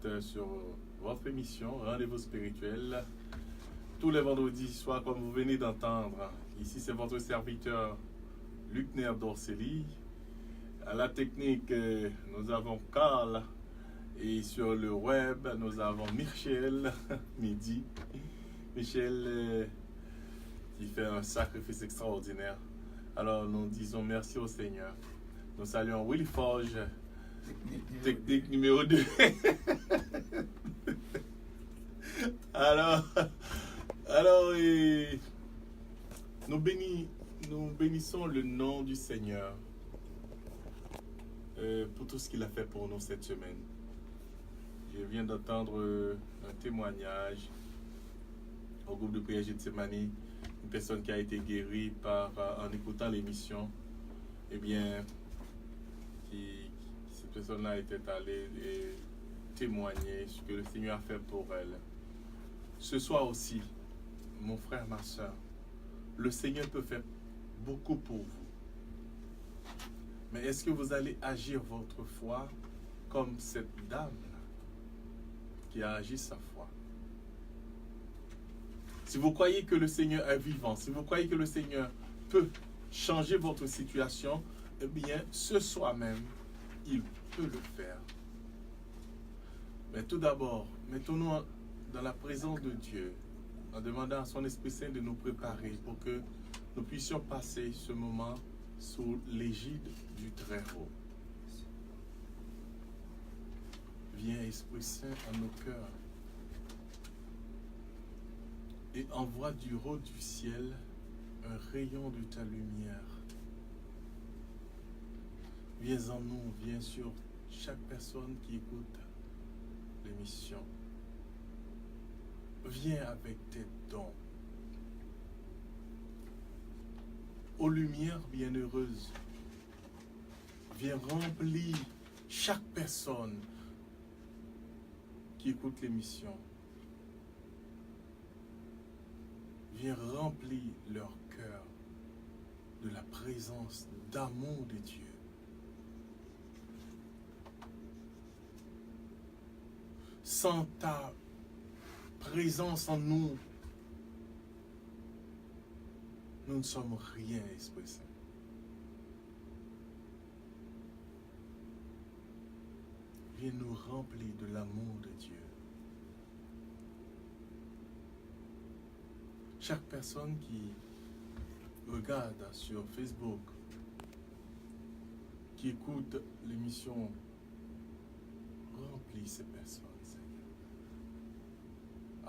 êtes sur votre émission Rendez-vous spirituel tous les vendredis soirs comme vous venez d'entendre. Ici c'est votre serviteur Luc Ner Dorcelli. À la technique nous avons Carl et sur le web nous avons Michel Midi. Michel qui fait un sacrifice extraordinaire. Alors nous disons merci au Seigneur. Nous saluons Willy Forge, technique numéro 2. alors nous bénissons le nom du Seigneur pour tout ce qu'il a fait pour nous cette semaine. Je viens d'entendre un témoignage au groupe de prière Gethsemane, une personne qui a été guérie en écoutant l'émission. Eh bien, cette personne-là était allée témoigner ce que le Seigneur a fait pour elle. Ce soir aussi, mon frère, ma soeur, le Seigneur peut faire beaucoup pour vous. Mais est-ce que vous allez agir votre foi comme cette dame-là qui a agi sa foi? Si vous croyez que le Seigneur est vivant, si vous croyez que le Seigneur peut changer votre situation, eh bien, ce soir même, il peut le faire. Mais tout d'abord, mettons-nous dans la présence de Dieu, en demandant à son Esprit Saint de nous préparer pour que nous puissions passer ce moment sous l'égide du Très-Haut. Viens, Esprit Saint, en nos cœurs et envoie du haut du ciel un rayon de ta lumière. Viens en nous, viens sur chaque personne qui écoute l'émission. Viens avec tes dons. Ô lumière bienheureuse, viens remplir chaque personne qui écoute l'émission. Viens remplir leur cœur de la présence d'amour de Dieu. Sans ta présence en nous, nous ne sommes rien, Esprit Saint. Viens nous remplir de l'amour de Dieu. Chaque personne qui regarde sur Facebook, qui écoute l'émission, remplis ces personnes, Seigneur,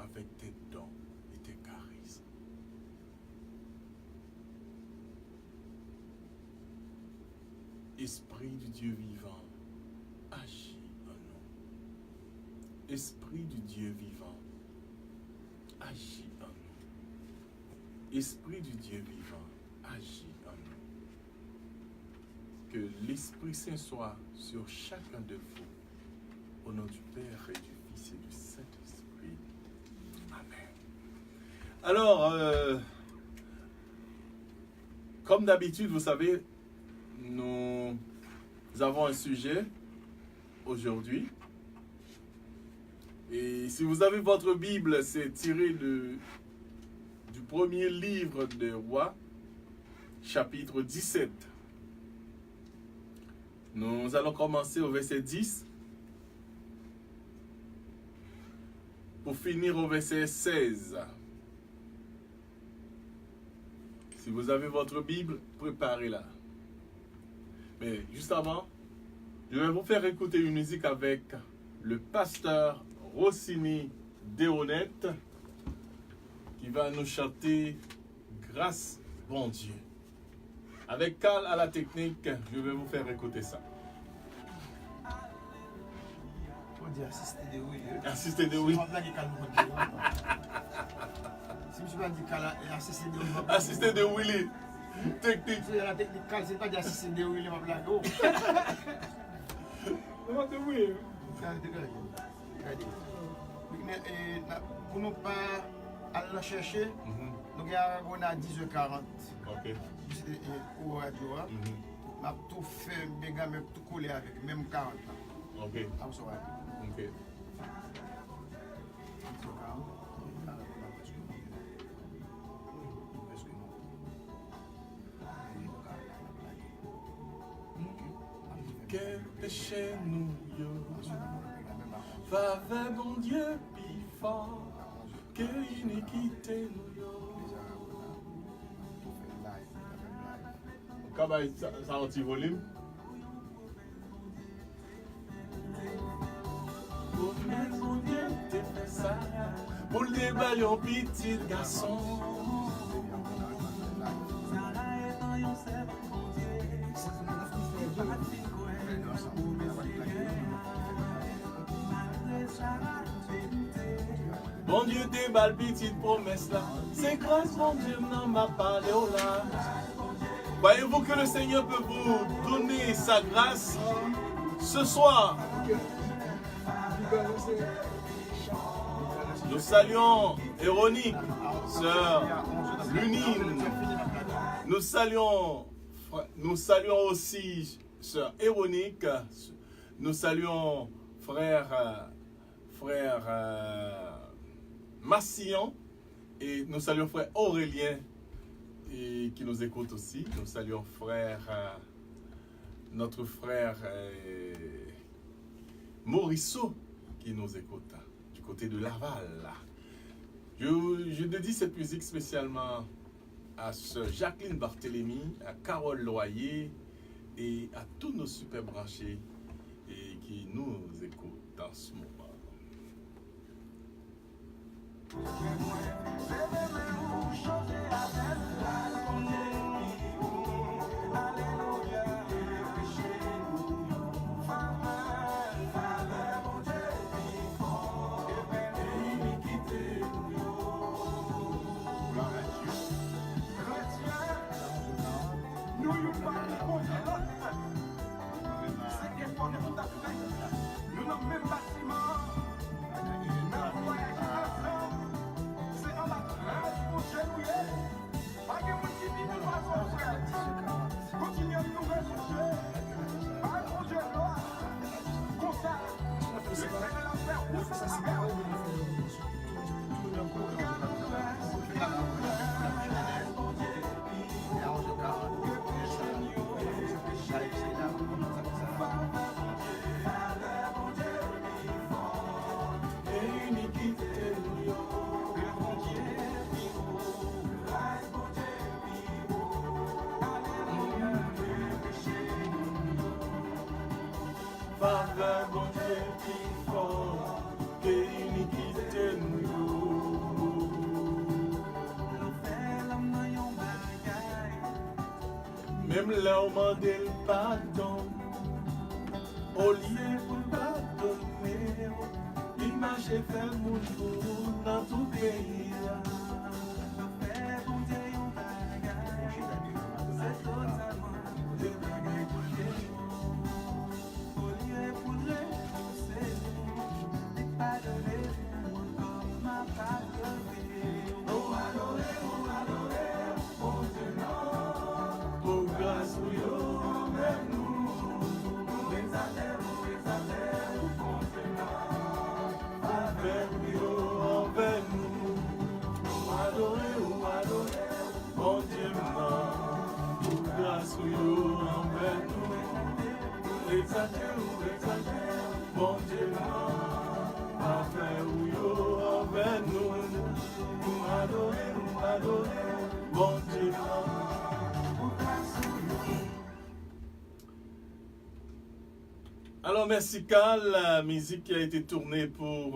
avec tes dons et tes charismes. Esprit du Dieu vivant, agis en nous. Esprit du Dieu vivant, agis en nous. Esprit du Dieu vivant, agis en nous. Que l'Esprit Saint soit sur chacun de vous, au nom du Père et du Fils et du Saint-Esprit. Amen. Alors, comme d'habitude, vous savez, nous avons un sujet aujourd'hui. Et si vous avez votre Bible, c'est tiré du premier livre des Rois, chapitre 17. Nous allons commencer au verset 10 pour finir au verset 16. Si vous avez votre Bible, préparez-la. Mais juste avant, je vais vous faire écouter une musique avec le pasteur Rossini Déhonnête qui va nous chanter Grâce, bon Dieu. Avec Carl à la technique, je vais vous faire écouter ça. On dit assister de oui. Assister de oui. Si je ne suis pas dit Carl, assister de oui. Assister de Willy. Technique. La technique Carl, c'est pas dit assister de oui, ma blague. Comment de oui? Pour ne pas aller la chercher, nous avons à 10h40. Ok. Au radio. Je vais tout faire, tout coller avec, même 40 ans. Ok. I'm sorry. Ok. péché nous yo. Faveur mon Dieu plus fort que iniquité nous yo. Comment ça a un petit volume? Mon Dieu t'es fait ça pour le déballer un petit garçon. Bon Dieu déballe petite promesse là. C'est grâce mon Dieu n'en m'a parlé au là. Voyez-vous que le Seigneur peut vous donner sa grâce ce soir? Nous saluons Véronique, sœur Lunine. Nous saluons aussi sœur Véronique. Nous saluons frère Massillon et nous saluons frère Aurélien et qui nous écoute aussi. Nous saluons notre frère Morisseau qui nous écoute du côté de Laval. Je dédie cette musique spécialement à sœur Jacqueline Barthélemy, à Carole Loyer et à tous nos super branchés et qui nous écoutent en ce moment. Nous n'avons même pas Faveur bon Dieu qui fort, que iniquité nous. Même là où demande le pardon, au lieu pour le pardonner, l'image est fait mon dans tout pays. Bon Dieu, envers nous adorer, bon Dieu. Alors merci Carl, la musique qui a été tournée pour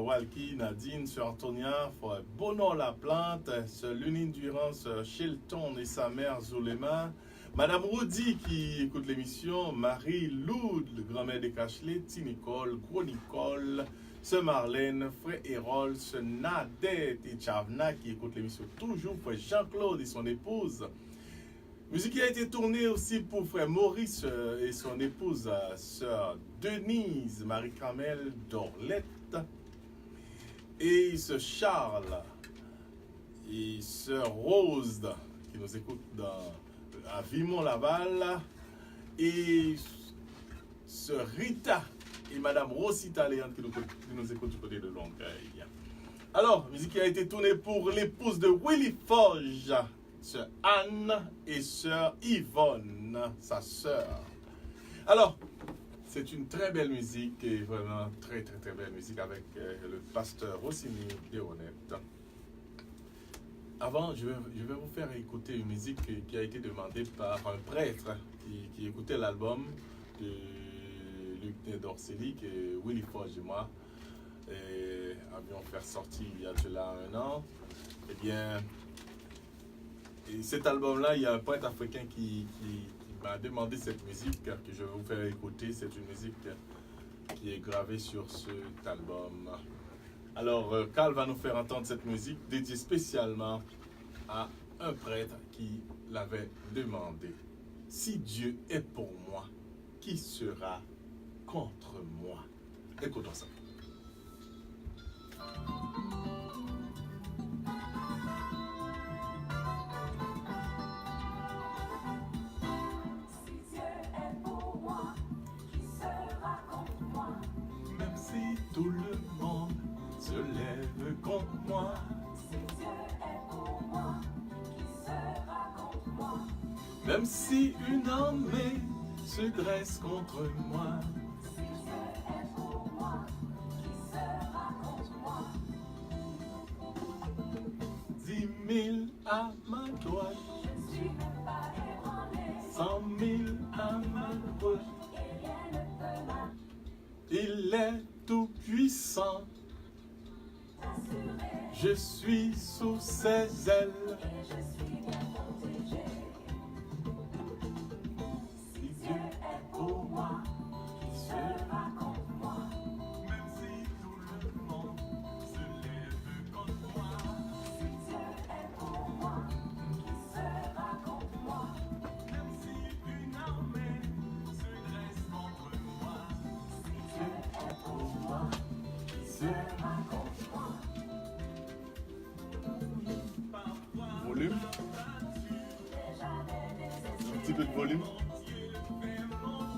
Walkie, Nadine, Sœur Antonia, Bono La Plante, Sœur Lunine Durand, Sœur Shelton et sa mère Zulema, Madame Rudy qui écoute l'émission, Marie Loud, le grand-mère de Cachelet, Nicole, Gros Nicole, Sœur Marlène, Frère Hérol, Sœur Nadette et Chavna qui écoute l'émission toujours, Frère Jean-Claude et son épouse. Musique qui a été tournée aussi pour Frère Maurice et son épouse, Sœur Denise, Marie-Camel d'Orlette, et Sœur Charles et Sœur Rose qui nous écoute à Vimont-Laval, et Sœur Rita et Madame Rosita Léante qui nous écoute du côté de Longueuil. Alors, musique qui a été tournée pour l'épouse de Willy Forge, Sœur Anne et Sœur Yvonne, sa sœur. Alors, C'est une très belle musique, et vraiment très belle musique avec le pasteur Rossini Déronette. Avant, je vais vous faire écouter une musique qui a été demandée par un prêtre qui écoutait l'album de Luc Dorceli, que Willy Forge et moi avions fait sortir il y a de là 1 an. Eh bien, et cet album-là, il y a un prêtre africain qui m'a demandé cette musique que je vais vous faire écouter. C'est une musique qui est gravée sur cet album. Alors, Carl va nous faire entendre cette musique dédiée spécialement à un prêtre qui l'avait demandé. Si Dieu est pour moi, qui sera contre moi? Écoutons ça. Si Dieu est pour moi, qui sera contre moi? Même si tout le monde se lève contre moi. Si Dieu est pour moi, qui sera contre moi? Même si une armée se dresse contre moi. Si Dieu est pour moi, qui sera contre moi? 10 000 à ma droite, Je ne suis même pas ébranlé, 100 000 à ma gauche. et rien ne peut m'assurer. Il est tout puissant, je suis sous ses ailes. Et je suis bien protégé. Si Dieu est pour moi, qui sera contre moi? même si tout le monde se lève contre moi. Si Dieu est pour moi, qui sera contre moi? Même si une armée se dresse contre moi. Si Dieu est pour moi, qui sera contre moi? Volume, un petit peu de volume.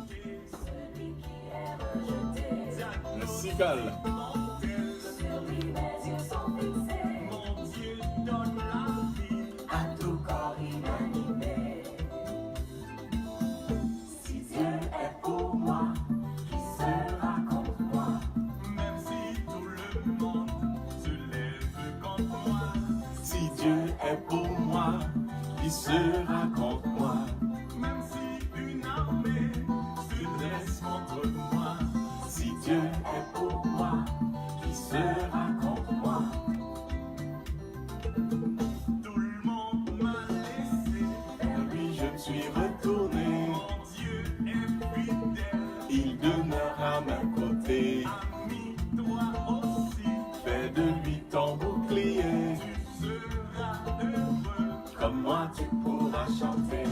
Celui qui est rejeté, Merci Cal. sur lui mes yeux sont fixés. Mon Dieu donne la vie. À tout corps inanimé. Si Dieu est pour moi, qui sera contre moi? Même si tout le monde se lève contre moi. Si Dieu est pour moi, qui sera contre moi? Même si une armée se dresse contre moi. Si Dieu est pour moi, qui sera contre moi? Tout le monde m'a laissé. Vers lui je me suis retourné. Mon Dieu est fidèle. Il demeure à mes côtés. Ami, toi aussi, Fais de lui ton bouclier. tu seras heureux. Comme moi tu pourras chanter.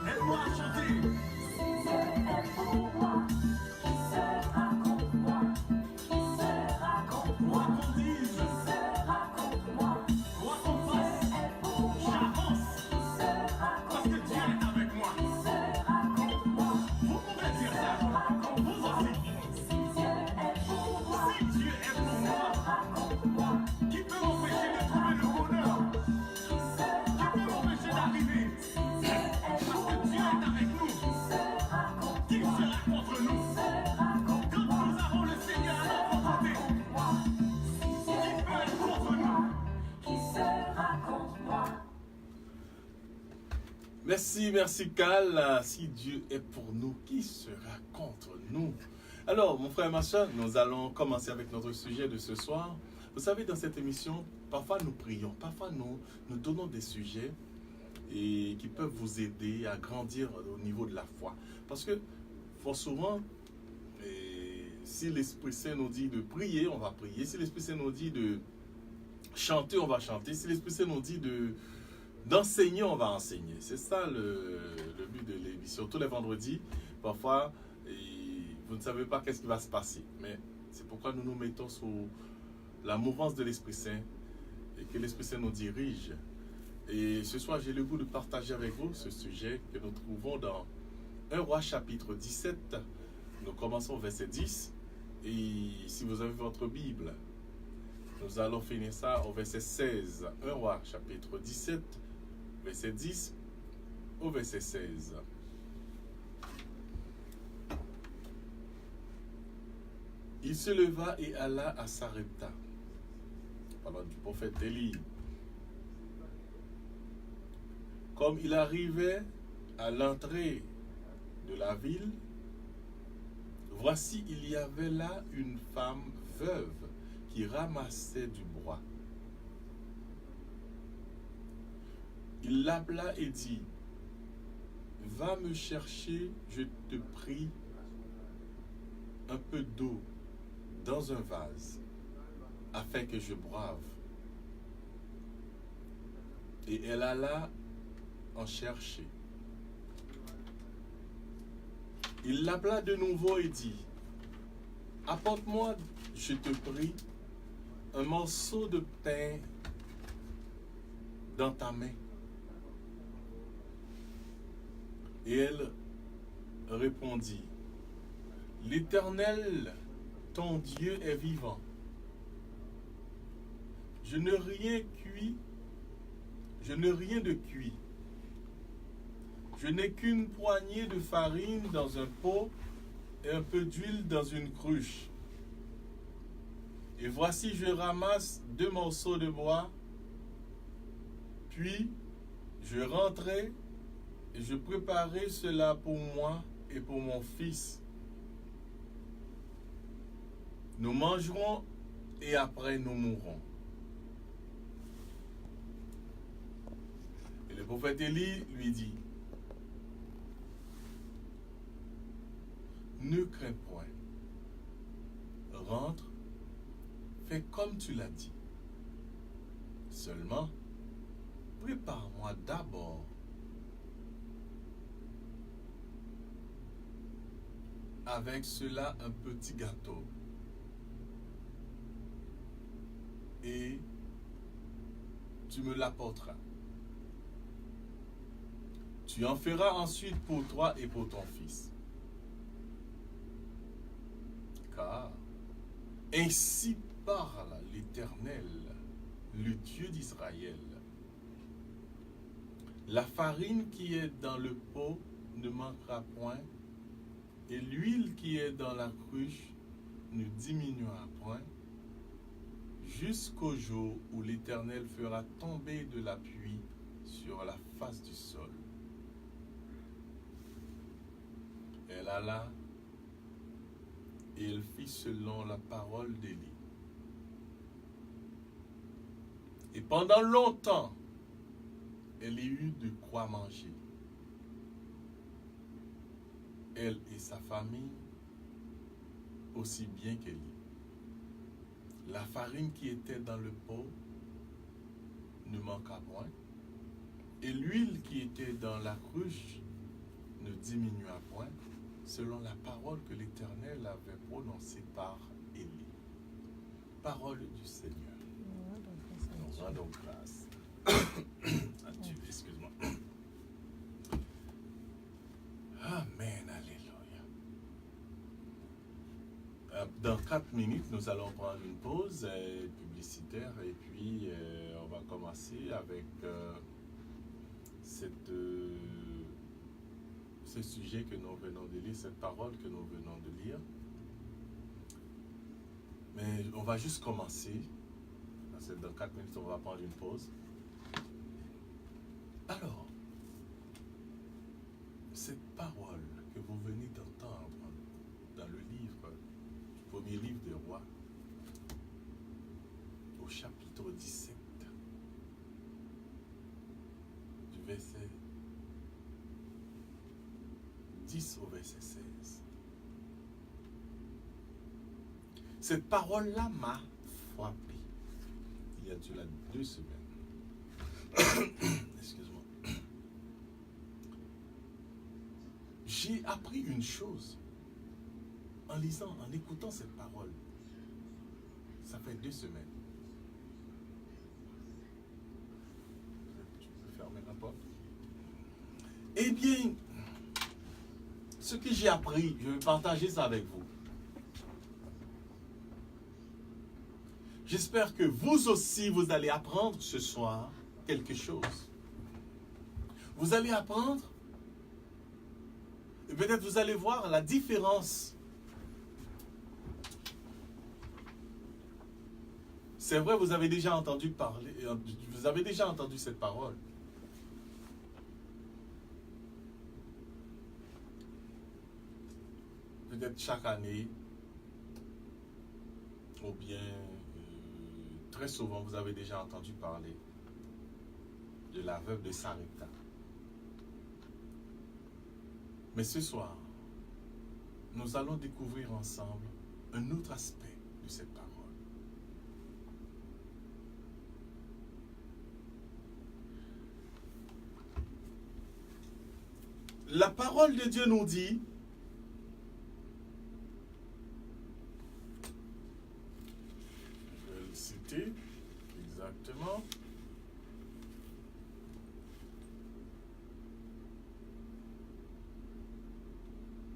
Aide-moi à chanter. Si Dieu est pour moi, qui sera contre moi? Qui sera contre moi? Quoi qu'on dise, Qui sera contre moi? quoi qu'on fasse, Est pour moi, j'avance. qui sera Parce contre que Dieu moi? est avec moi. Qui sera contre moi? Vous pouvez dire ça. Vous aussi. Si Dieu est pour moi, Si Dieu est pour moi, sera contre moi? qui peut m'empêcher de trouver le bonheur? Qui sera Qui peut m'empêcher d'arriver? Dieu est Parce pour que Dieu est avec nous. sera contre Qui sera contre nous? sera contre Quand nous avons le Seigneur à notre côté, moi? Si Dieu qui peut être contre nous? qui sera contre moi? Merci Cal. Si Dieu est pour nous, qui sera contre nous? Alors, mon frère et ma soeur, nous allons commencer avec notre sujet de ce soir. Vous savez, dans cette émission, parfois nous prions, parfois nous donnons des sujets et qui peuvent vous aider à grandir au niveau de la foi. Parce que, fort souvent, si l'Esprit Saint nous dit de prier, on va prier. Si l'Esprit Saint nous dit de chanter, on va chanter. Si l'Esprit Saint nous dit d'enseigner, on va enseigner. C'est ça le but de l'émission. Tous les vendredis, parfois, vous ne savez pas qu'est-ce qui va se passer. Mais c'est pourquoi nous nous mettons sous la mouvance de l'Esprit Saint et que l'Esprit Saint nous dirige. Et ce soir, j'ai le goût de partager avec vous ce sujet que nous trouvons dans 1 Roi chapitre 17. Nous commençons au verset 10. Et si vous avez votre Bible, nous allons finir ça au verset 16. 1 Roi chapitre 17, verset 10 au verset 16. Il se leva et alla à Sarepta, parlant du prophète Élie. Comme il arrivait à l'entrée de la ville, voici, il y avait là une femme veuve qui ramassait du bois. Il l'appela et dit, « Va me chercher, je te prie, un peu d'eau dans un vase, afin que je boive. » Et elle alla en chercher. Il l'appela de nouveau et dit, « Apporte-moi, je te prie, un morceau de pain dans ta main. » Et elle répondit, « L'Éternel, ton Dieu est vivant. Je n'ai rien de cuit. Je n'ai qu'une poignée de farine dans un pot et un peu d'huile dans une cruche. Et voici, je ramasse 2 morceaux de bois, puis je rentrai et je préparai cela pour moi et pour mon fils. Nous mangerons et après nous mourrons. » Et le prophète Élie lui dit, « Ne crains point. Rentre, fais comme tu l'as dit. Seulement, prépare-moi d'abord avec cela un petit gâteau. Et tu me l'apporteras. Tu en feras ensuite pour toi et pour ton fils. Car ainsi parle l'Éternel, le Dieu d'Israël. La farine qui est dans le pot ne manquera point, et l'huile qui est dans la cruche ne diminuera point, jusqu'au jour où l'Éternel fera tomber de la pluie sur la face du sol. Elle alla et elle fit selon la parole d'Élie. Et pendant longtemps, elle y eut de quoi manger. Elle et sa famille, aussi bien qu'Élie. La farine qui était dans le pot ne manqua point, et l'huile qui était dans la cruche ne diminua point, selon la parole que l'Éternel avait prononcée par Élie. Parole du Seigneur. Nous rendons grâce à Dieu, excuse-moi. Amen, alléluia. Dans 4 minutes, nous allons prendre une pause publicitaire et puis on va commencer avec ce sujet que nous venons de lire, cette parole que nous venons de lire. Mais on va juste commencer. Dans 4 minutes, on va prendre une pause. Alors, cette parole que vous venez d'entendre dans le livre, du premier livre des rois, chapitre 17, du verset 10 au verset 16. Cette parole-là m'a frappé. Il y a de là 2 semaines. Excuse-moi. J'ai appris une chose en lisant, en écoutant cette parole. Ça fait 2 semaines. Tu peux fermer la porte. Eh bien, ce que j'ai appris, je vais partager ça avec vous. J'espère que vous aussi, vous allez apprendre ce soir quelque chose. Vous allez apprendre, et peut-être vous allez voir la différence. C'est vrai, vous avez déjà entendu parler, vous avez déjà entendu cette parole. Peut-être chaque année, ou bien très souvent, vous avez déjà entendu parler de la veuve de Sarepta. Mais ce soir, nous allons découvrir ensemble un autre aspect de cette parole. La parole de Dieu nous dit, je vais le citer exactement.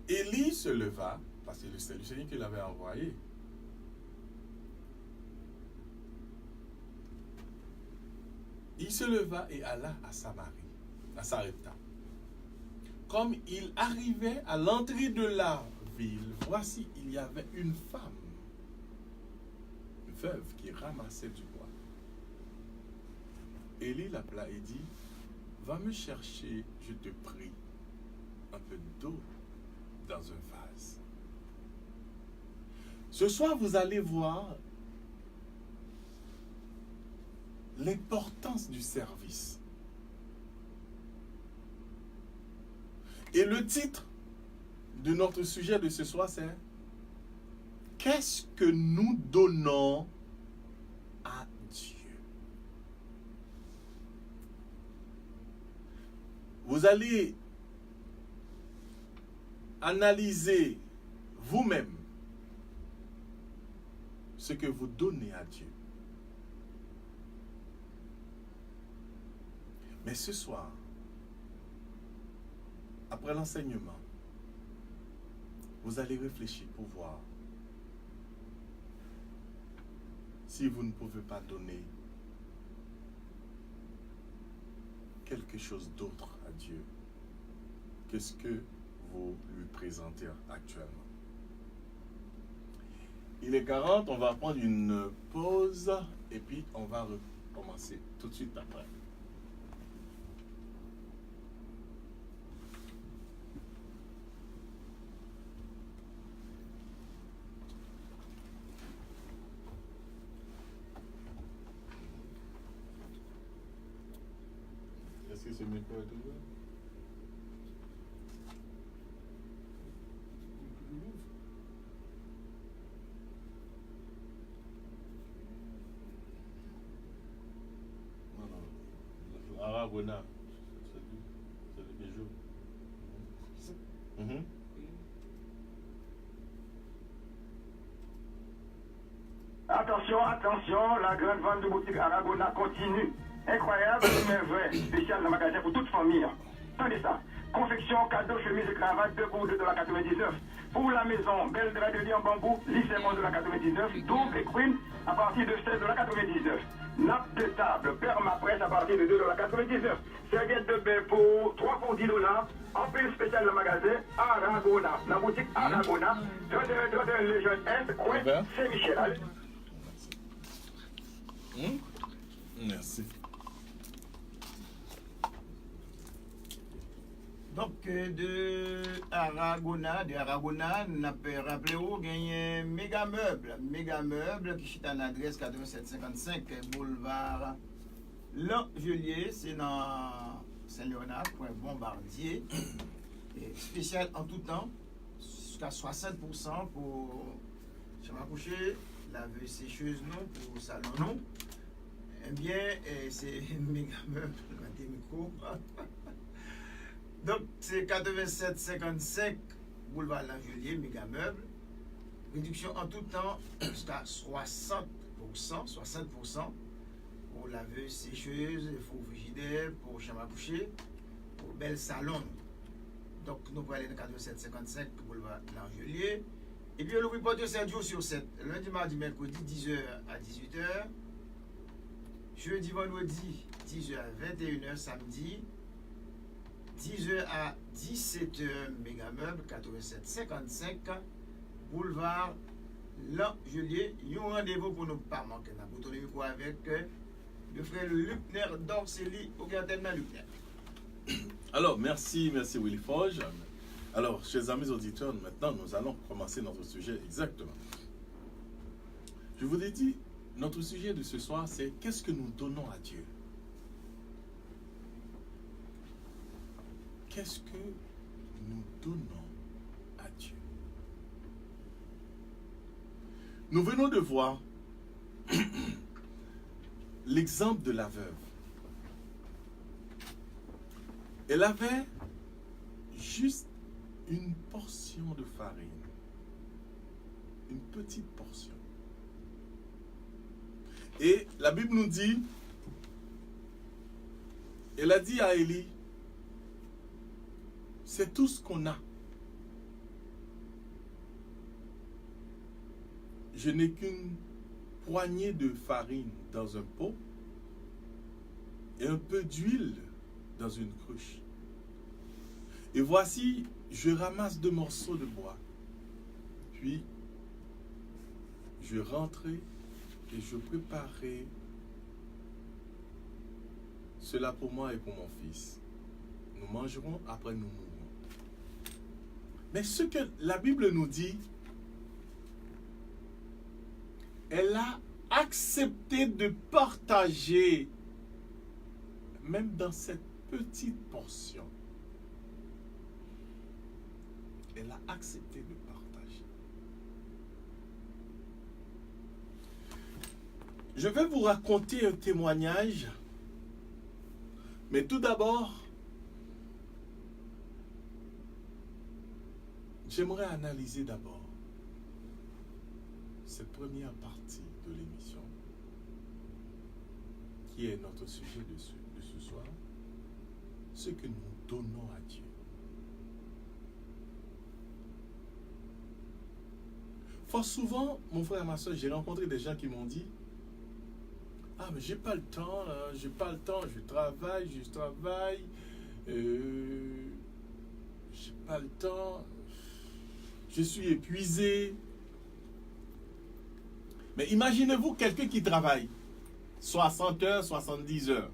Élie se leva, parce que c'est le Seigneur qui l'avait envoyé. Il se leva et alla à Samarie, à Sarepta. Comme il arrivait à l'entrée de la ville, voici, il y avait une femme, une veuve, qui ramassait du bois. Élie l'appela et dit, va me chercher, je te prie, un peu d'eau dans un vase. Ce soir, vous allez voir l'importance du service. Et le titre de notre sujet de ce soir, c'est « Qu'est-ce que nous donnons à Dieu ?» Vous allez analyser vous-même ce que vous donnez à Dieu. Mais ce soir, après l'enseignement, vous allez réfléchir pour voir si vous ne pouvez pas donner quelque chose d'autre à Dieu que ce que vous lui présentez actuellement. Il est 40, on va prendre une pause et puis on va recommencer tout de suite après. Est-ce que ce micro est ouvert? Non. Aragona, c'est le bijou. Attention, attention, la grande vente de boutique Aragona continue. Incroyable, mais vrai. Spécial dans le magasin pour toute famille. Attendez ça. Confection, cadeau, chemise et cravate, 2 pour $2,99. Pour la maison, belle drap de lit en bambou, lycément $1,99. Double et queen à partir de $16,99. Nappe de table, perma-presse à partir de $2,99. Serviette de bain pour 3 pour $10. En plus spécial dans le magasin Aragona. La boutique Aragona. 31 Légion Est, coin Saint-Michel. Merci. Donc, de Aragona, n'a pas rappelé où gagné Méga Meuble qui est en adresse 8755 boulevard L'Angelier, c'est dans Saint-Léonard, point Bombardier. Et spécial en tout temps, jusqu'à 60% pour chambre à coucher, laveuse sécheuse non, pour salon non. Eh bien, c'est Méga Meuble, micro. Donc, c'est 87,55 boulevard L'Angelier, Méga Meuble. Réduction en tout temps jusqu'à 60%, 60% pour laveuse sécheuse, four frigidaire, pour chambre à coucher, pour bel salon. Donc, nous allons aller dans 87,55 boulevard L'Angelier. Et puis, on ouvre porte 7 jours sur 7. Lundi, mardi, mercredi, 10h à 18h. Jeudi, vendredi, 10h à 21h, samedi. 10h à 17h, Méga Meuble, 87,55 boulevard L'Angelier. Il y a un rendez-vous pour ne pas manquer. Nous avons tourné micro avec le frère Lucner d'Orsely au gardien Lucner. Alors, merci Willy Forge. Alors, chers amis auditeurs, maintenant nous allons commencer notre sujet exactement. Je vous ai dit, notre sujet de ce soir, c'est qu'est-ce que nous donnons à Dieu? Qu'est-ce que nous donnons à Dieu? Nous venons de voir l'exemple de la veuve. Elle avait juste une portion de farine, une petite portion. Et la Bible nous dit, elle a dit à Élie, c'est tout ce qu'on a. Je n'ai qu'une poignée de farine dans un pot et un peu d'huile dans une cruche. Et voici, je ramasse 2 morceaux de bois. Puis, je rentrais et je préparais cela pour moi et pour mon fils. Nous mangerons, après nous mourrons. Mais ce que la Bible nous dit, elle a accepté de partager, même dans cette petite portion. Elle a accepté de partager. Je vais vous raconter un témoignage, mais tout d'abord, j'aimerais analyser d'abord cette première partie de l'émission, qui est notre sujet de ce soir, ce que nous donnons à Dieu. Fort souvent, mon frère et ma soeur, j'ai rencontré des gens qui m'ont dit, ah mais j'ai pas le temps, je travaille, j'ai pas le temps, je suis épuisé. Mais imaginez-vous quelqu'un qui travaille 60 heures, 70 heures.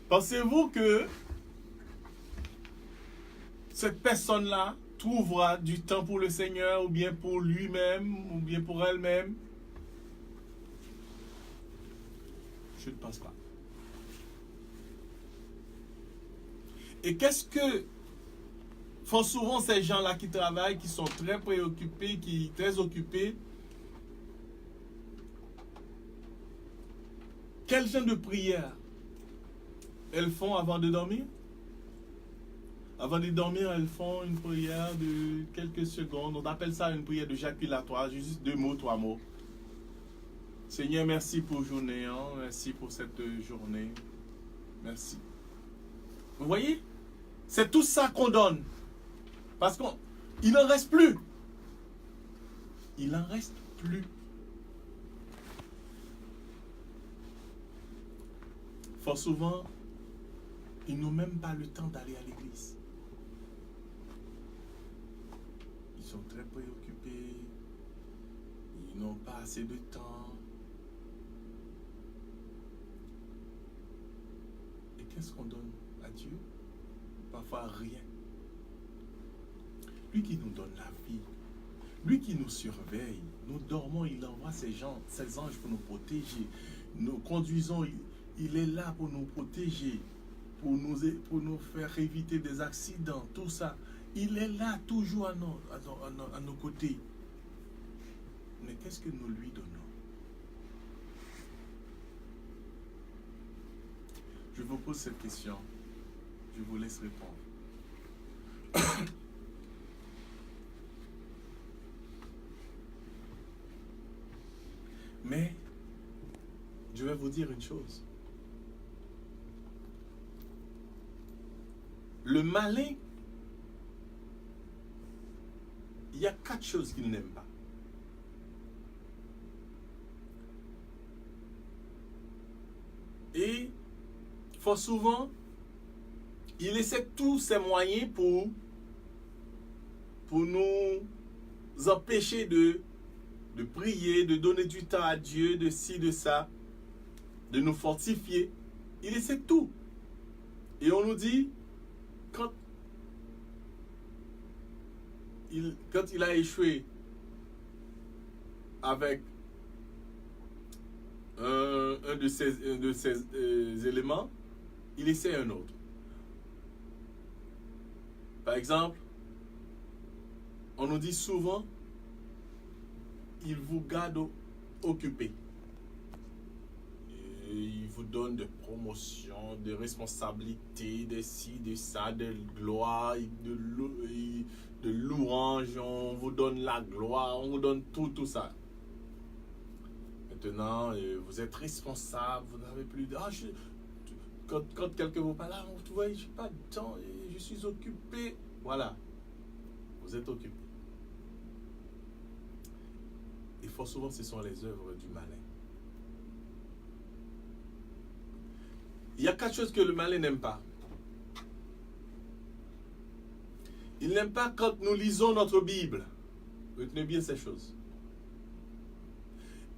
Pensez-vous que cette personne-là trouvera du temps pour le Seigneur, ou bien pour lui-même, ou bien pour elle-même? Je ne pense pas. Et qu'est-ce que font souvent ces gens-là qui travaillent, qui sont très préoccupés, très occupés? Quel genre de prière elles font avant de dormir? Avant de dormir, elles font une prière de quelques secondes. On appelle ça une prière de jaculatoire, juste 2 mots, 3 mots. Seigneur, merci pour journée, hein? Merci pour cette journée. Merci. Vous voyez? C'est tout ça qu'on donne. Parce qu'il n'en reste plus. Il n'en reste plus. Fort souvent, ils n'ont même pas le temps d'aller à l'église. Ils sont très préoccupés. Ils n'ont pas assez de temps. Et qu'est-ce qu'on donne à Dieu? quelquefois rien. Lui qui nous donne la vie, lui qui nous surveille, nous dormons, il envoie ses anges pour nous protéger. Nous conduisons, il est là pour nous protéger, pour nous faire éviter des accidents, tout ça. Il est là toujours à nos côtés. Mais qu'est-ce que nous lui donnons? Je vous pose cette question. Je vous laisse répondre. Mais, je vais vous dire une chose. Le malin, il y a 4 choses qu'il n'aime pas. Et, fort souvent, il essaie tous ses moyens pour nous empêcher de prier, de donner du temps à Dieu, de ci, de ça, de nous fortifier. Il essaie tout. Et on nous dit, quand il a échoué avec un de ces éléments, il essaie un autre. Par exemple, on nous dit souvent, il vous garde occupé. Et il vous donne des promotions, des responsabilités, de ci, de ça, de gloire, de louange. On vous donne la gloire, on vous donne tout ça. Maintenant, vous êtes responsable, vous n'avez plus de... Quand quelqu'un vous parle, vous voyez, je n'ai pas de temps, je suis occupé. Voilà, vous êtes occupé. Et fort souvent, ce sont les œuvres du malin. Il y a 4 choses que le malin n'aime pas. Il n'aime pas quand nous lisons notre Bible. Retenez bien ces choses.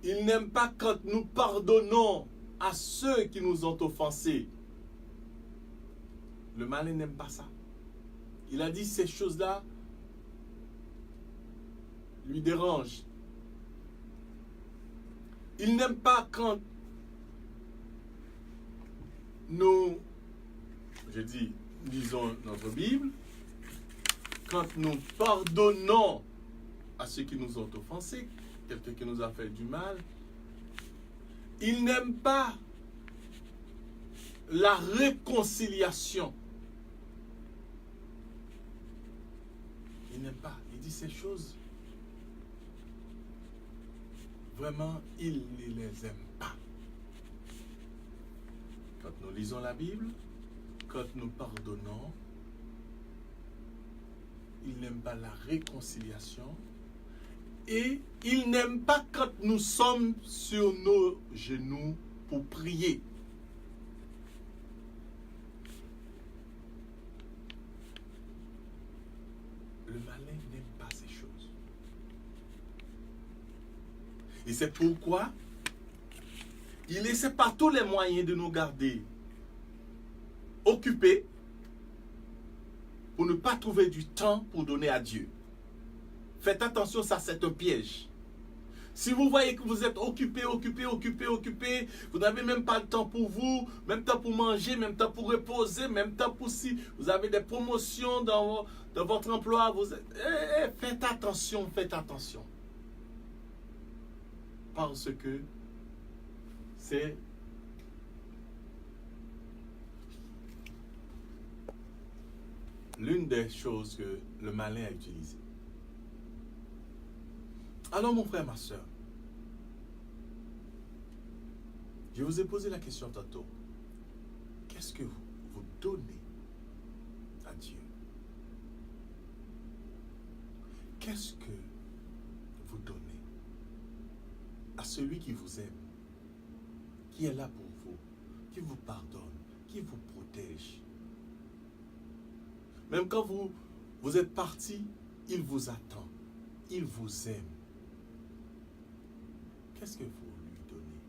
Il n'aime pas quand nous pardonnons à ceux qui nous ont offensés. Le malin n'aime pas ça. Il a dit ces choses-là lui dérangent. Il n'aime pas quand nous, lisons notre Bible, quand nous pardonnons à ceux qui nous ont offensés, quelqu'un qui nous a fait du mal. Il n'aime pas la réconciliation. Il n'aime pas. Il dit ces choses. Vraiment, il ne les aime pas. Quand nous lisons la Bible, quand nous pardonnons, il n'aime pas la réconciliation. Et il n'aime pas quand nous sommes sur nos genoux pour prier. Le malin n'aime pas ces choses. Et c'est pourquoi il essaie par tous les moyens de nous garder occupés pour ne pas trouver du temps pour donner à Dieu. Faites attention, ça c'est un piège. Si vous voyez que vous êtes occupé, vous n'avez même pas le temps pour vous, même temps pour manger, même temps pour reposer, même temps pour si vous avez des promotions dans votre emploi, vous êtes, faites attention. Parce que c'est l'une des choses que le malin a utilisées. Alors mon frère, ma soeur, je vous ai posé la question tantôt. Qu'est-ce que vous donnez à Dieu? Qu'est-ce que vous donnez à celui qui vous aime, qui est là pour vous, qui vous pardonne, qui vous protège? Même quand vous êtes parti, il vous attend, il vous aime. Qu'est-ce que vous lui donnez?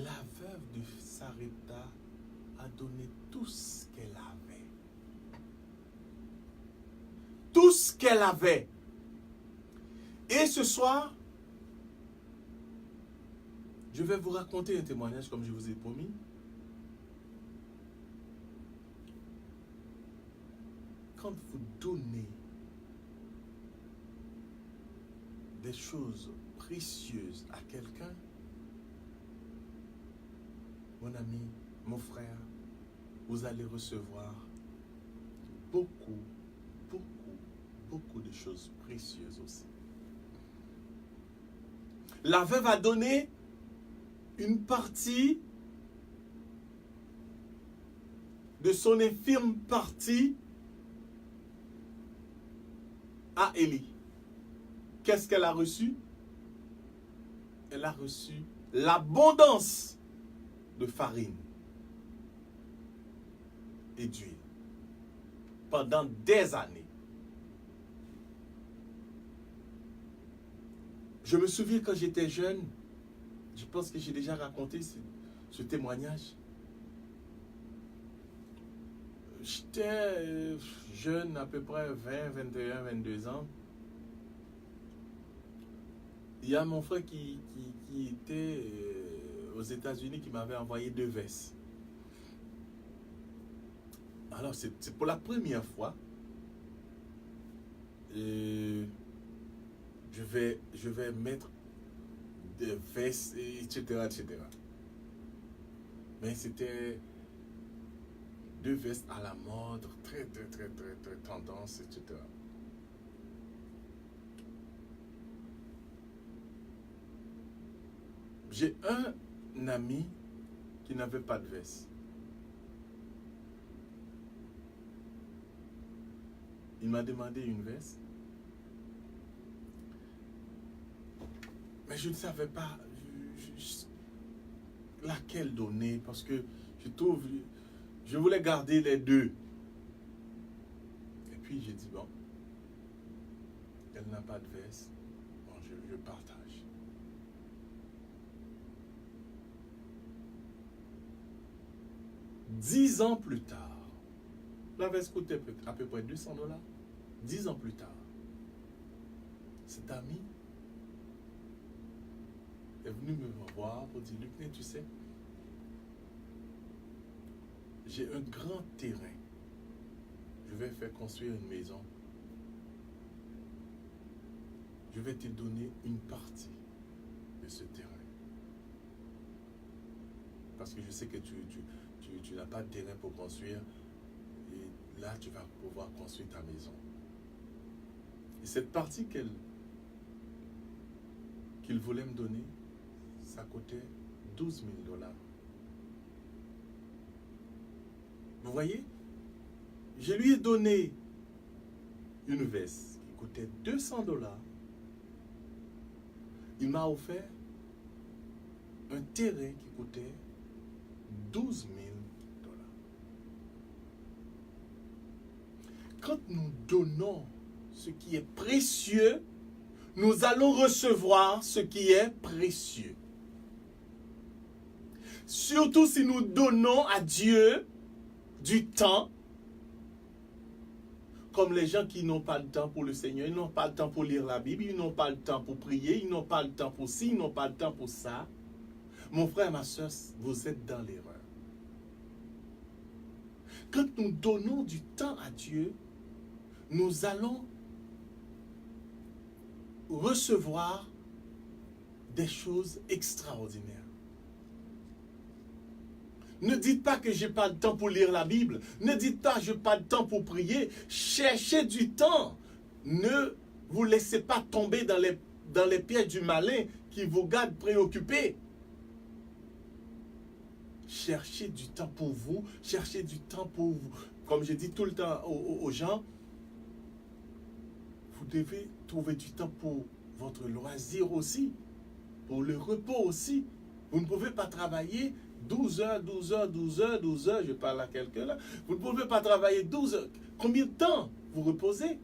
La veuve de Sarepta donné tout ce qu'elle avait. Tout ce qu'elle avait. Et ce soir, je vais vous raconter un témoignage comme je vous ai promis. Quand vous donnez des choses précieuses à quelqu'un, mon ami, mon frère, vous allez recevoir beaucoup de choses précieuses aussi. La veuve a donné une partie de son infime partie à Élie. Qu'est-ce qu'elle a reçu? Elle a reçu l'abondance de farine et d'huile pendant des années. Je me souviens quand j'étais jeune, je pense que j'ai déjà raconté ce témoignage. J'étais jeune, à peu près 20, 21, 22 ans. Il y a mon frère qui était aux États-Unis qui m'avait envoyé 2 vestes. Alors, c'est pour la première fois. Je vais mettre des vestes, etc., etc. Mais c'était 2 vestes à la mode, très tendance, etc. J'ai un ami qui n'avait pas de veste. Il m'a demandé une veste. Mais je ne savais pas laquelle donner parce que je voulais garder les 2. Et puis j'ai dit, bon, elle n'a pas de veste, bon, je partage. 10 ans plus tard, la veste coûtait à peu près $200. 10 ans plus tard, cet ami est venu me voir pour dire, Lucné, tu sais, j'ai un grand terrain. Je vais faire construire une maison. Je vais te donner une partie de ce terrain. Parce que je sais que tu n'as pas de terrain pour construire. Et là, tu vas pouvoir construire ta maison. Et cette partie qu'il voulait me donner, ça coûtait $12 000. Vous voyez? Je lui ai donné une veste qui coûtait $200. Il m'a offert un terrain qui coûtait $12 000. Quand nous donnons ce qui est précieux, nous allons recevoir ce qui est précieux. Surtout si nous donnons à Dieu du temps, comme les gens qui n'ont pas le temps pour le Seigneur, ils n'ont pas le temps pour lire la Bible, ils n'ont pas le temps pour prier, ils n'ont pas le temps pour ci, ils n'ont pas le temps pour ça. Mon frère, ma soeur, vous êtes dans l'erreur. Quand nous donnons du temps à Dieu, nous allons recevoir des choses extraordinaires. Ne dites pas que je n'ai pas le temps pour lire la Bible. Ne dites pas que je n'ai pas le temps pour prier. Cherchez du temps. Ne vous laissez pas tomber dans les pièges du malin qui vous gardent préoccupés. Cherchez du temps pour vous. Cherchez du temps pour vous. Comme je dis tout le temps aux gens, vous devez trouver du temps pour votre loisir aussi, pour le repos aussi. Vous ne pouvez pas travailler 12 heures, je parle à quelqu'un là. Vous ne pouvez pas travailler 12 heures. Combien de temps vous reposez?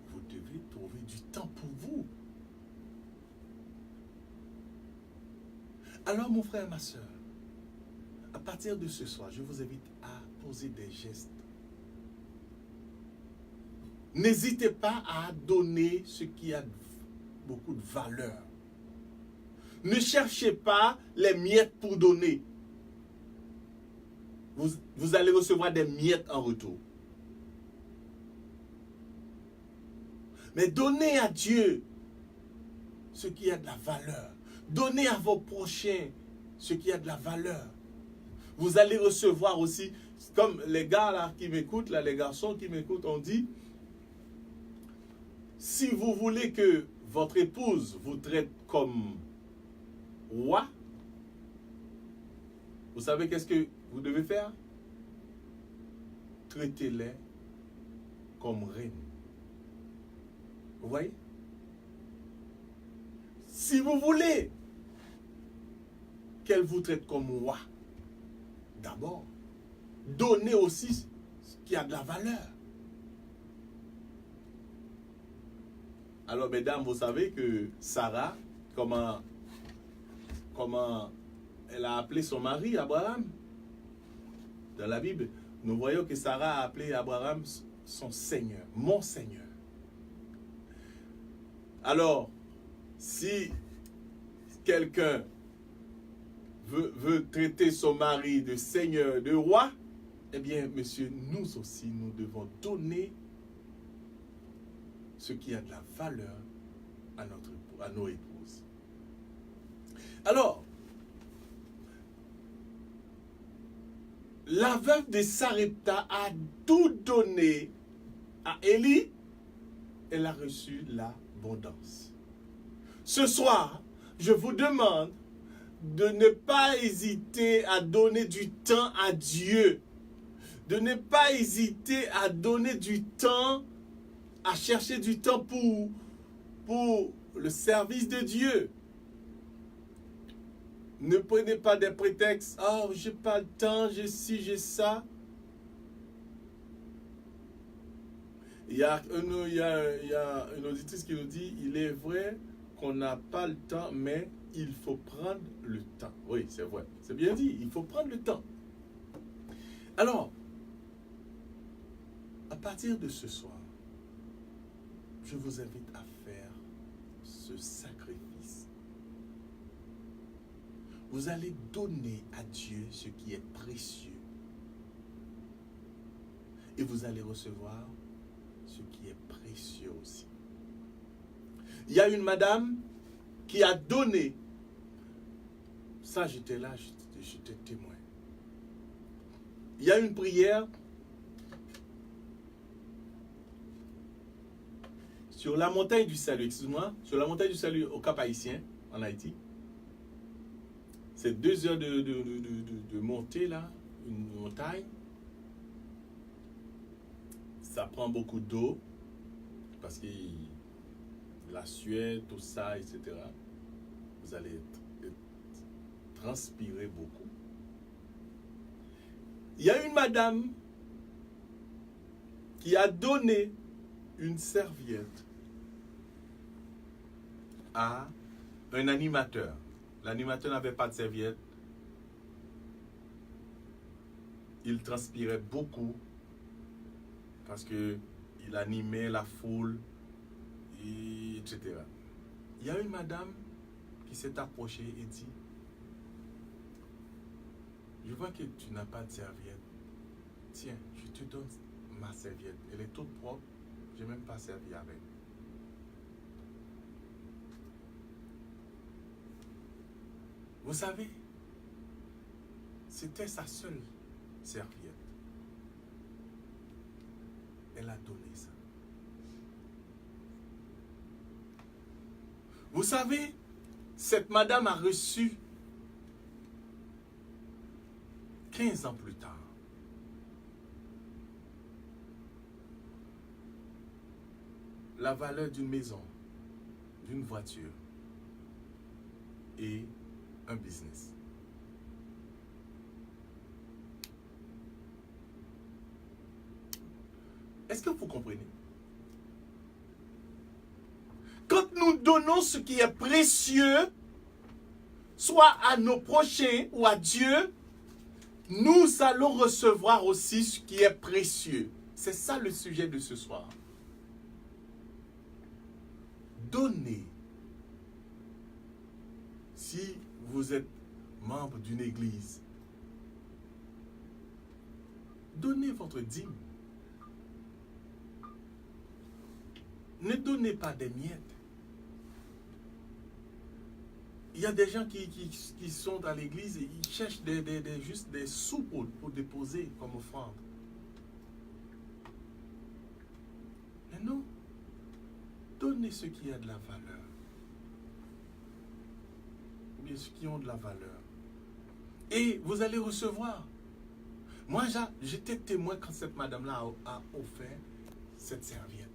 Vous devez trouver du temps pour vous. Alors mon frère, ma soeur, partir de ce soir, je vous invite à poser des gestes. N'hésitez pas à donner ce qui a beaucoup de valeur. Ne cherchez pas les miettes pour donner. Vous allez recevoir des miettes en retour. Mais donnez à Dieu ce qui a de la valeur. Donnez à vos prochains ce qui a de la valeur. Vous allez recevoir aussi, comme les gars là qui m'écoutent, là, les garçons qui m'écoutent, on dit, si vous voulez que votre épouse vous traite comme roi, vous savez qu'est-ce que vous devez faire? Traitez-les comme reine. Vous voyez? Si vous voulez qu'elle vous traite comme roi, d'abord, donnez aussi ce qui a de la valeur. Alors, mesdames, vous savez que Sarah, comment elle a appelé son mari, Abraham? Dans la Bible, nous voyons que Sarah a appelé Abraham son Seigneur, mon Seigneur. Alors, si quelqu'un veut traiter son mari de Seigneur, de roi, eh bien, monsieur, nous aussi, nous devons donner ce qui a de la valeur à nos épouses. Alors, la veuve de Sarepta a tout donné à Élie. Elle a reçu l'abondance. Ce soir, je vous demande de ne pas hésiter à donner du temps à Dieu. De ne pas hésiter à donner du temps, à chercher du temps pour le service de Dieu. Ne prenez pas des prétextes. Oh, j'ai pas le temps, j'ai ci, j'ai ça. Il y a une auditrice qui nous dit, il est vrai qu'on n'a pas le temps, mais il faut prendre le temps. Oui, c'est vrai. C'est bien dit, il faut prendre le temps. Alors, à partir de ce soir, je vous invite à faire ce sacrifice. Vous allez donner à Dieu ce qui est précieux. Et vous allez recevoir ce qui est précieux aussi. Il y a une madame qui a donné. Ça, j'étais là, j'étais témoin. Il y a une prière sur la montagne du salut, excuse-moi, sur la montagne du salut au Cap-Haïtien, en Haïti. C'est 2 heures de montée là, une montagne. Ça prend beaucoup d'eau, parce que la sueur, tout ça, etc. Vous allez transpirer beaucoup. Il y a une madame qui a donné une serviette à un animateur. L'animateur n'avait pas de serviette. Il transpirait beaucoup parce qu'il animait la foule, etc. Il y a une madame qui s'est approchée et dit, je vois que tu n'as pas de serviette. Tiens, je te donne ma serviette. Elle est toute propre. Je n'ai même pas servi avec. Vous savez, c'était sa seule serviette. Elle a donné ça. Vous savez, cette madame a reçu 15 ans plus tard la valeur d'une maison, d'une voiture et un business. Est-ce que vous comprenez? Quand nous donnons ce qui est précieux, soit à nos prochains ou à Dieu, nous allons recevoir aussi ce qui est précieux. C'est ça le sujet de ce soir. Donnez. Si vous êtes membre d'une église, donnez votre dîme. Ne donnez pas des miettes. Il y a des gens qui sont à l'église et ils cherchent juste des sous pour déposer comme offrande. Mais non. Donnez ce qui a de la valeur. Ou bien ceux qui ont de la valeur. Et vous allez recevoir. Moi, j'étais témoin quand cette madame-là a offert cette serviette.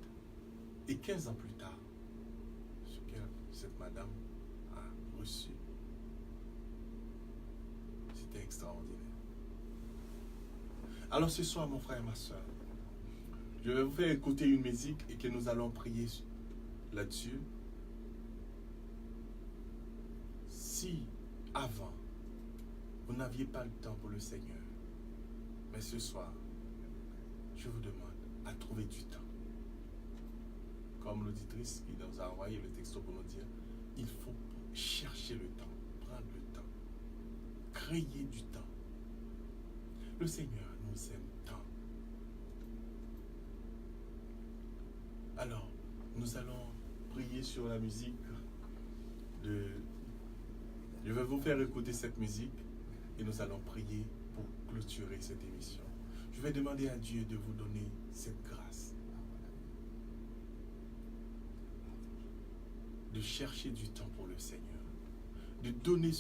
Et 15 ans plus tard, ce que cette madame a reçu, c'était extraordinaire. Alors ce soir, mon frère et ma soeur, je vais vous faire écouter une musique et que nous allons prier là-dessus. Si avant, vous n'aviez pas le temps pour le Seigneur, mais ce soir, je vous demande à trouver du temps. Comme l'auditrice qui nous a envoyé le texto pour nous dire, il faut chercher le temps, prendre le temps, créer du temps. Le Seigneur nous aime tant. Alors, nous allons prier sur la musique. Je vais vous faire écouter cette musique et nous allons prier pour clôturer cette émission. Je vais demander à Dieu de vous donner cette grâce. De chercher du temps pour le Seigneur, de donner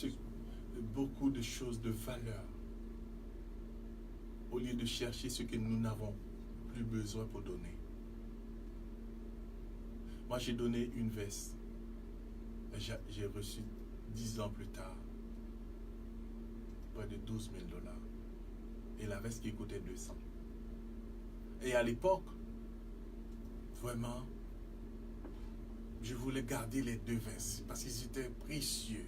beaucoup de choses de valeur, au lieu de chercher ce que nous n'avons plus besoin pour donner. Moi, j'ai donné une veste, j'ai reçu 10 ans plus tard, près de 12 000 $, et la veste qui coûtait 200. Et à l'époque, vraiment, je voulais garder les deux vestes parce qu'ils étaient précieux.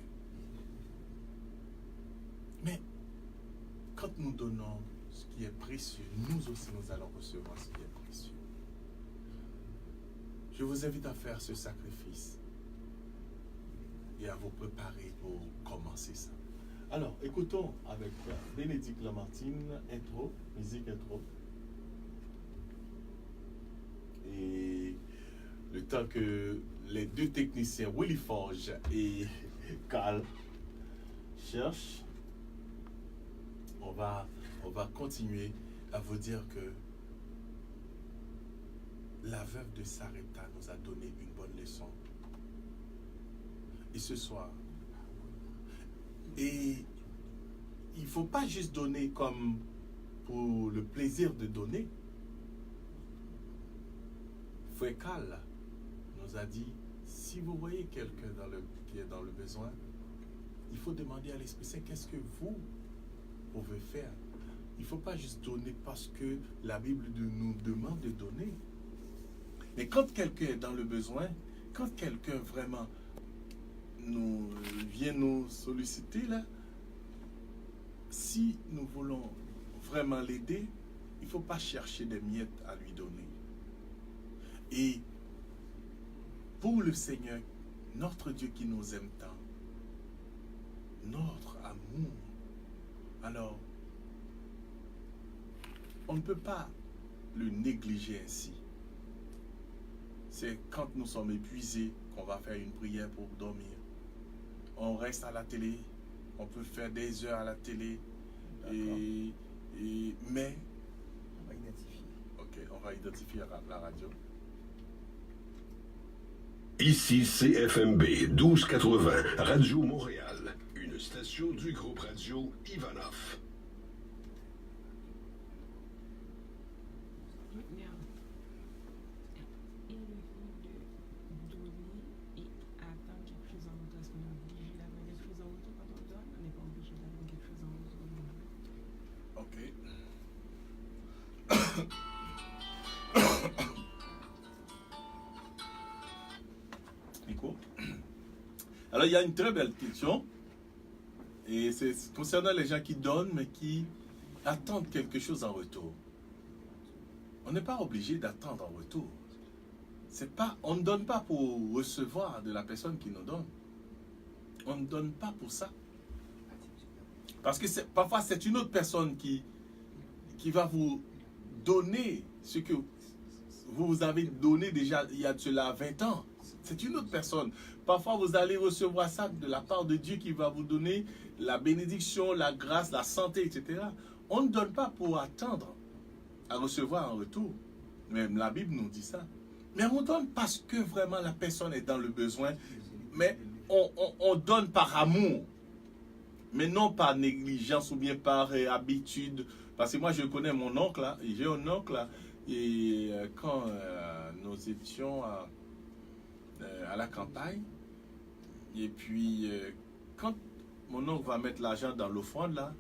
Mais quand nous donnons ce qui est précieux, nous aussi nous allons recevoir ce qui est précieux. Je vous invite à faire ce sacrifice et à vous préparer pour commencer ça. Alors, écoutons avec Bénédicte Lamartine, intro, musique intro. Et le temps que les deux techniciens, Willy Forge et Carl, cherchent, on va continuer à vous dire que la veuve de Sarepta nous a donné une bonne leçon. Et ce soir, et il ne faut pas juste donner comme pour le plaisir de donner. Frère Carl nous a dit, si vous voyez quelqu'un qui est dans le besoin, il faut demander à l'Esprit Saint, qu'est-ce que vous pouvez faire? Il ne faut pas juste donner parce que la Bible nous demande de donner. Mais quand quelqu'un est dans le besoin, quand quelqu'un vraiment vient nous solliciter, là, si nous voulons vraiment l'aider, il ne faut pas chercher des miettes à lui donner. Et pour le Seigneur, notre Dieu qui nous aime tant, notre amour, alors on ne peut pas le négliger ainsi. C'est quand nous sommes épuisés qu'on va faire une prière pour dormir. On reste à la télé, on peut faire des heures à la télé, mais On va identifier. ok, on va identifier la radio. Ici CFMB 1280, Radio Montréal, une station du groupe radio Ivanov. Et le fait de donner et attendre quelque chose en retour, est-ce qu'on est obligé d'avoir quelque chose en retour quand on donne? On n'est pas obligé d'avoir quelque chose en retour. Ok. Nico. Alors, il y a une très belle question. Et c'est concernant les gens qui donnent, mais qui attendre quelque chose en retour. On n'est pas obligé d'attendre en retour. On ne donne pas pour recevoir de la personne qui nous donne. On ne donne pas pour ça. Parce que parfois, c'est une autre personne qui va vous donner ce que vous avez donné déjà il y a de cela 20 ans. C'est une autre personne. Parfois, vous allez recevoir ça de la part de Dieu qui va vous donner la bénédiction, la grâce, la santé, etc. On ne donne pas pour attendre à recevoir en retour. Même la Bible nous dit ça. Mais on donne parce que vraiment la personne est dans le besoin. Mais on donne par amour. Mais non par négligence ou bien par habitude. Parce que moi, je connais mon oncle. Là, j'ai un oncle. Là, et quand nous étions à la campagne, et puis quand mon oncle va mettre l'argent dans l'offrande, là,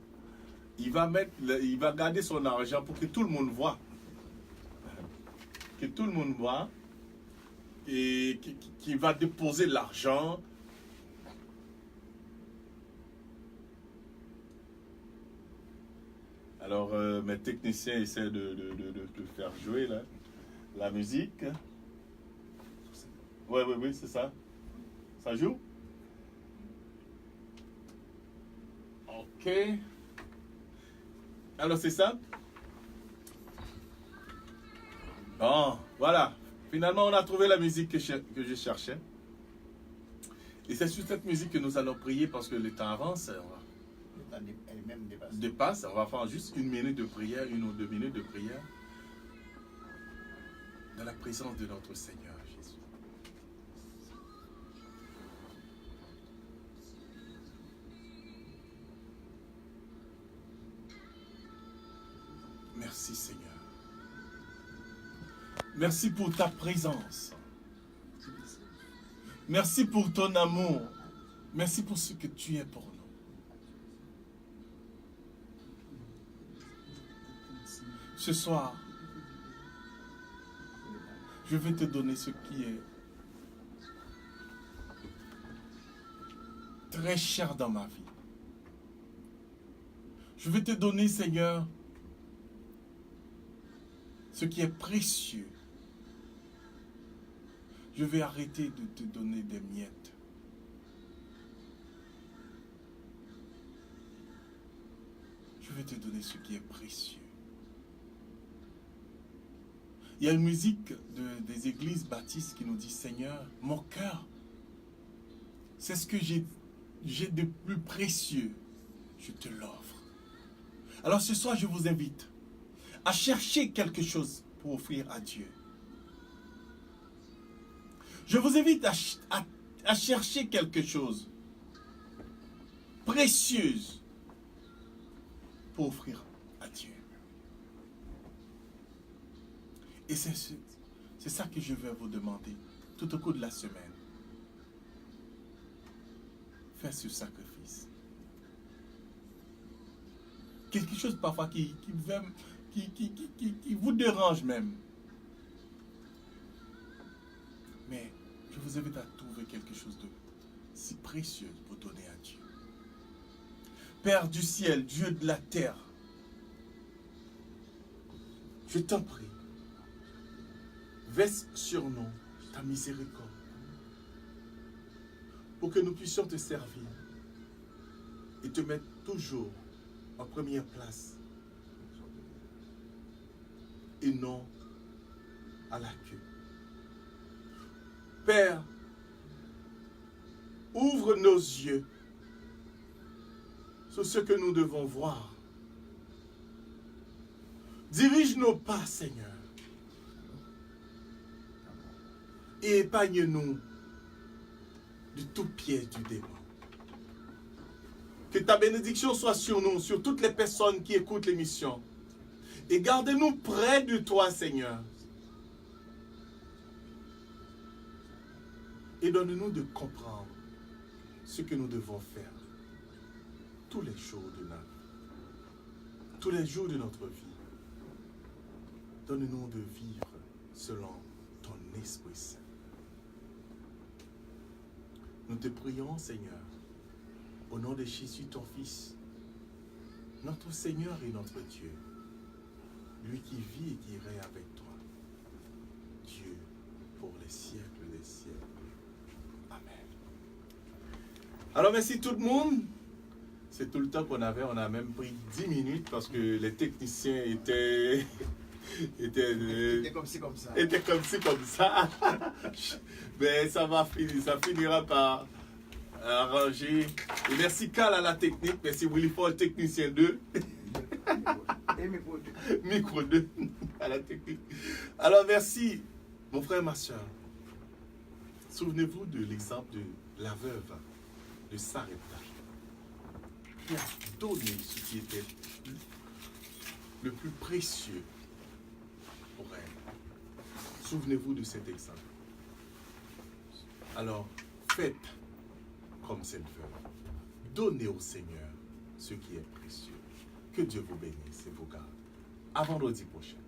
il va garder son argent pour que tout le monde voit. Que tout le monde voit. Et qui va déposer l'argent. Alors, mes techniciens essaient de faire jouer là, la musique. Oui, c'est ça. Ça joue? Ok. Alors, c'est ça? Bon, voilà. Finalement, on a trouvé la musique que je cherchais. Et c'est sur cette musique que nous allons prier parce que le temps avance. Le temps elle-même dépasse. Dépasse. On va faire juste 1 minute de prière, 1 ou 2 minutes de prière. Dans la présence de notre Seigneur Jésus. Merci Seigneur. Merci pour ta présence. Merci pour ton amour. Merci pour ce que tu es pour nous. Ce soir, je vais te donner ce qui est très cher dans ma vie. Je vais te donner, Seigneur, ce qui est précieux. Je vais arrêter de te donner des miettes. Je vais te donner ce qui est précieux. Il y a une musique des églises baptistes qui nous dit, Seigneur, mon cœur, c'est ce que j'ai de plus précieux. Je te l'offre. Alors ce soir, je vous invite à chercher quelque chose pour offrir à Dieu. Je vous invite à chercher quelque chose précieuse pour offrir à Dieu. Et c'est ça que je vais vous demander tout au cours de la semaine. Faites ce sacrifice. Quelque chose parfois qui vous dérange même. Mais je vous invite à trouver quelque chose de si précieux pour donner à Dieu. Père du ciel, Dieu de la terre, je t'en prie, verse sur nous ta miséricorde pour que nous puissions te servir et te mettre toujours en première place et non à la queue. Père, ouvre nos yeux sur ce que nous devons voir. Dirige nos pas, Seigneur. Et épargne-nous de tout piège du démon. Que ta bénédiction soit sur nous, sur toutes les personnes qui écoutent l'émission. Et garde-nous près de toi, Seigneur. Et donne-nous de comprendre ce que nous devons faire tous les jours de notre vie. Donne-nous de vivre selon ton Esprit Saint. Nous te prions, Seigneur, au nom de Jésus, ton Fils, notre Seigneur et notre Dieu, lui qui vit et qui règne avec toi, Dieu, pour les siècles des siècles. Amen. Alors merci tout le monde. C'est tout le temps qu'on avait. On a même pris 10 minutes parce que les techniciens étaient comme ci, comme ça. était comme ci, comme ça. Mais ça va finir, ça finira par arranger. Et merci Carl à la technique, merci Willy Ford, technicien 2. Et micro 2. Micro 2 à la technique. Alors merci, mon frère, ma soeur. Souvenez-vous de l'exemple de la veuve de Sarepta, qui a donné ce qui était le plus précieux pour elle. Souvenez-vous de cet exemple. Alors, faites comme cette veuve. Donnez au Seigneur ce qui est précieux. Que Dieu vous bénisse et vous garde. À vendredi prochain.